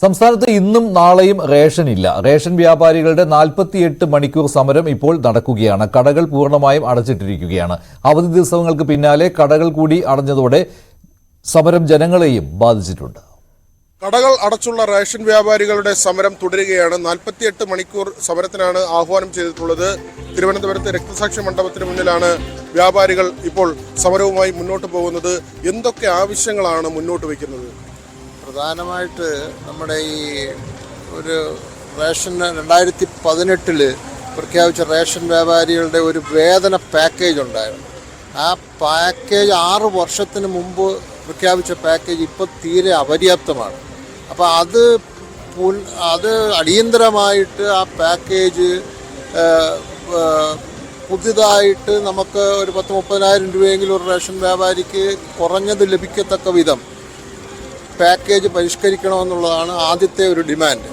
സംസ്ഥാനത്ത് ഇന്നും നാളെയും റേഷൻ ഇല്ല. റേഷൻ വ്യാപാരികളുടെ 48 മണിക്കൂർ സമരം ഇപ്പോൾ നടക്കുകയാണ്. കടകൾ പൂർണ്ണമായും അടച്ചിട്ടിരിക്കുകയാണ്. അവധി ദിവസങ്ങൾക്ക് പിന്നാലെ കടകൾ കൂടി അടഞ്ഞതോടെ സമരം ജനങ്ങളെയും ബാധിച്ചിട്ടുണ്ട്. കടകൾ അടച്ചുള്ള റേഷൻ വ്യാപാരികളുടെ സമരം തുടരുകയാണ്. 48 മണിക്കൂർ സമരത്തിനാണ് ആഹ്വാനം ചെയ്തിട്ടുള്ളത്. തിരുവനന്തപുരത്ത് രക്തസാക്ഷി മണ്ഡപത്തിന് മുന്നിലാണ് വ്യാപാരികൾ ഇപ്പോൾ സമരവുമായി മുന്നോട്ട് പോകുന്നത്. എന്തൊക്കെ ആവശ്യങ്ങളാണ് മുന്നോട്ട് വയ്ക്കുന്നത്? പ്രധാനമായിട്ട് നമ്മുടെ ഈ ഒരു റേഷൻ 2018 പ്രഖ്യാപിച്ച റേഷൻ വ്യാപാരികളുടെ ഒരു വേതന പാക്കേജ് ഉണ്ടായിരുന്നു. ആ പാക്കേജ് 6 വർഷത്തിന് മുമ്പ് പ്രഖ്യാപിച്ച പാക്കേജ് ഇപ്പോൾ തീരെ അപര്യാപ്തമാണ്. അപ്പോൾ അത് അടിയന്തരമായിട്ട് ആ പാക്കേജ് പുതിയതായിട്ട് നമുക്ക് ഒരു 10-30,000 രൂപയെങ്കിലും ഒരു റേഷൻ വ്യാപാരിക്ക് കുറഞ്ഞത് ലഭിക്കത്തക്ക വിധം പാക്കേജ് പരിഷ്കരിക്കണമെന്നുള്ളതാണ് ആദ്യത്തെ ഒരു ഡിമാൻഡ്.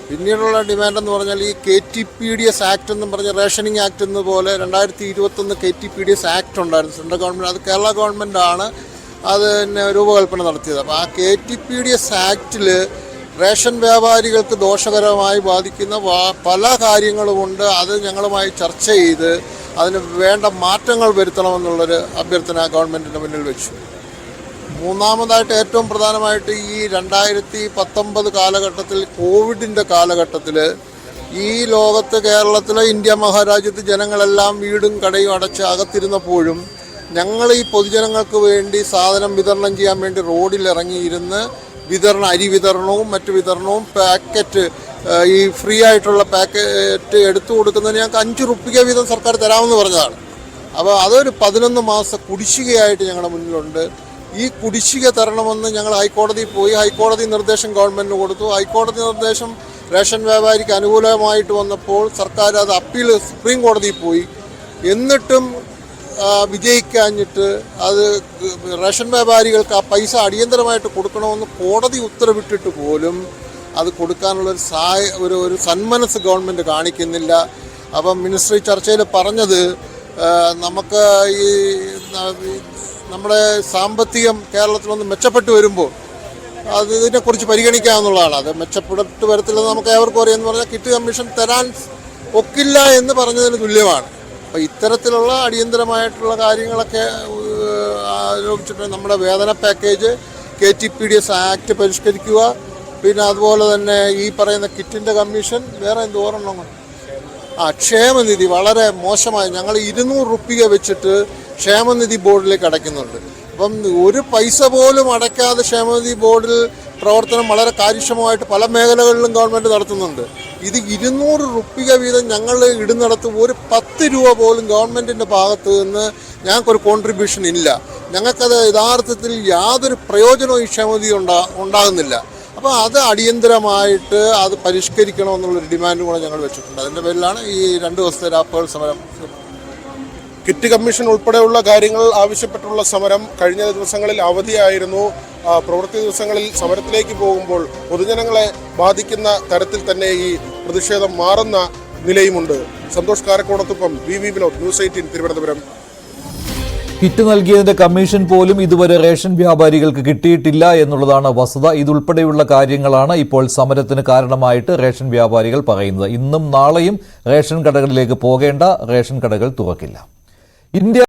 പിന്നീടുള്ള ഡിമാൻഡ് എന്ന് പറഞ്ഞാൽ ഈ KTPDS ആക്ട് എന്നും പറഞ്ഞ റേഷനിങ് ആക്ട് എന്നതുപോലെ 2021 KTPDS ആക്ട് ഉണ്ടായിരുന്നു. സെൻട്രൽ ഗവൺമെൻറ്, അത് കേരള ഗവൺമെൻറ്റാണ് അത് തന്നെ രൂപകൽപ്പന നടത്തിയത്. അപ്പോൾ ആ KTPDS ആക്ടിൽ റേഷൻ വ്യാപാരികൾക്ക് ദോഷകരമായി ബാധിക്കുന്ന പല കാര്യങ്ങളുമുണ്ട്. അത് ഞങ്ങളുമായി ചർച്ച ചെയ്ത് അതിന് വേണ്ട മാറ്റങ്ങൾ വരുത്തണമെന്നുള്ളൊരു അഭ്യർത്ഥന ഗവൺമെൻറ്റിൻ്റെ മുന്നിൽ വെച്ചു. മൂന്നാമതായിട്ട് ഏറ്റവും പ്രധാനമായിട്ട് ഈ 2019 കാലഘട്ടത്തിൽ, കോവിഡിൻ്റെ കാലഘട്ടത്തിൽ ഈ ലോകത്ത്, കേരളത്തിലെ, ഇന്ത്യ മഹാരാജ്യത്ത് ജനങ്ങളെല്ലാം വീടും കടയും അടച്ച് അകത്തിരുന്നപ്പോഴും ഞങ്ങൾ ഈ പൊതുജനങ്ങൾക്ക് വേണ്ടി സാധനം വിതരണം ചെയ്യാൻ വേണ്ടി റോഡിൽ ഇറങ്ങിയിരുന്ന് അരി വിതരണവും മറ്റു വിതരണവും പാക്കറ്റ് ഈ ഫ്രീ ആയിട്ടുള്ള പാക്കറ്റ് എടുത്തു കൊടുക്കുന്നതിന് ഞങ്ങൾക്ക് 5 റുപ്യ വീതം സർക്കാർ തരാമെന്ന് പറഞ്ഞതാണ്. അപ്പോൾ അതൊരു 11 മാസ കുടിശ്ശികയായിട്ട് ഞങ്ങളുടെ മുന്നിലുണ്ട്. ഈ കുടിശ്ശിക തരണമെന്ന് ഞങ്ങൾ ഹൈക്കോടതിയിൽ പോയി. ഹൈക്കോടതി നിർദ്ദേശം ഗവൺമെൻറ്റിന് കൊടുത്തു. ഹൈക്കോടതി നിർദ്ദേശം റേഷൻ വ്യാപാരിക്ക് അനുകൂലമായിട്ട് വന്നപ്പോൾ സർക്കാർ അത് അപ്പീൽ സുപ്രീം കോടതിയിൽ പോയി. എന്നിട്ടും വിജയിക്കാഞ്ഞിട്ട് അത് റേഷൻ വ്യാപാരികൾക്ക് ആ പൈസ അടിയന്തരമായിട്ട് കൊടുക്കണമെന്ന് കോടതി ഉത്തരവിട്ടിട്ട് പോലും അത് കൊടുക്കാനുള്ളൊരു ഒരു സന്മനസ് ഗവൺമെൻറ് കാണിക്കുന്നില്ല. അപ്പം മിനിസ്ട്രി ചർച്ചയിൽ പറഞ്ഞത് നമുക്ക് ഈ നമ്മുടെ സാമ്പത്തികം കേരളത്തിലൊന്ന് മെച്ചപ്പെട്ടു വരുമ്പോൾ ഇതിനെക്കുറിച്ച് പരിഗണിക്കാമെന്നുള്ളതാണ്. അത് മെച്ചപ്പെട്ടു വരത്തില്ലെന്ന് നമുക്ക് ഏവർക്കും അറിയാമെന്ന് പറഞ്ഞാൽ കിറ്റ് കമ്മീഷൻ തരാൻ ഒക്കില്ല എന്ന് പറഞ്ഞതിന് തുല്യമാണ്. അപ്പോൾ ഇത്തരത്തിലുള്ള അടിയന്തരമായിട്ടുള്ള കാര്യങ്ങളൊക്കെ ആരോപിച്ചിട്ട് നമ്മുടെ വേതന പാക്കേജ്, KTPDS ആക്ട് പരിഷ്കരിക്കുക, പിന്നെ അതുപോലെ തന്നെ ഈ പറയുന്ന കിറ്റിൻ്റെ കമ്മീഷൻ, വേറെ എന്തോരെണ്ണം, ക്ഷേമനിധി വളരെ മോശമായി. ഞങ്ങൾ 200 റുപ്യ വെച്ചിട്ട് ക്ഷേമനിധി ബോർഡിലേക്ക് അടയ്ക്കുന്നുണ്ട്. അപ്പം ഒരു പൈസ പോലും അടയ്ക്കാതെ ക്ഷേമനിധി ബോർഡിൽ പ്രവർത്തനം വളരെ കാര്യക്ഷമമായിട്ട് പല മേഖലകളിലും ഗവൺമെൻറ് നടത്തുന്നുണ്ട്. ഇത് 200 റുപ്യ വീതം ഞങ്ങൾ ഇടുന്നിടത്ത് ഒരു 10 രൂപ പോലും ഗവൺമെൻറ്റിൻ്റെ ഭാഗത്ത് നിന്ന് ഞങ്ങൾക്കൊരു കോൺട്രിബ്യൂഷൻ ഇല്ല. ഞങ്ങൾക്കത് യഥാർത്ഥത്തിൽ യാതൊരു പ്രയോജനവും ഈ ക്ഷേമനിധി ഉണ്ടാകുന്നില്ല. അപ്പോൾ അത് അടിയന്തരമായിട്ട് അത് പരിഷ്കരിക്കണമെന്നുള്ളൊരു ഡിമാൻഡ് കൂടെ ഞങ്ങൾ വെച്ചിട്ടുണ്ട്. അതിൻ്റെ പേരിലാണ് ഈ 2 ദിവസത്തെ രാപ്പകൽ സമരം. കിറ്റ് കമ്മീഷൻ ഉൾപ്പെടെയുള്ള കാര്യങ്ങൾ ആവശ്യപ്പെട്ടുള്ള സമരം കഴിഞ്ഞ ദിവസങ്ങളിൽ അവധിയായിരുന്നു. പ്രവൃത്തി ദിവസങ്ങളിൽ സമരത്തിലേക്ക് പോകുമ്പോൾ പൊതുജനങ്ങളെ ബാധിക്കുന്ന തരത്തിൽ തന്നെ ഈ പ്രതിഷേധം മാറുന്ന നിലയുമുണ്ട്. സന്തോഷ് കാരക്കോണത്തൊപ്പം VV Vinod, news 18 Thiruvananthapuram. Kit നൽകിയതിന്റെ കമ്മീഷൻ പോലും ഇതുവരെ റേഷൻ വ്യാപാരികൾക്ക് കിട്ടിയിട്ടില്ല എന്നുള്ളതാണ് വസ്തുത. ഇതുൾപ്പെടെയുള്ള കാര്യങ്ങളാണ് ഇപ്പോൾ സമരത്തിന് കാരണമായിട്ട് റേഷൻ വ്യാപാരികൾ പറയുന്നത്. ഇന്നും നാളെയും റേഷൻ കടകളിലേക്ക് പോകേണ്ട, റേഷൻ കടകൾ തുറക്കില്ല. ഇന്ത്യ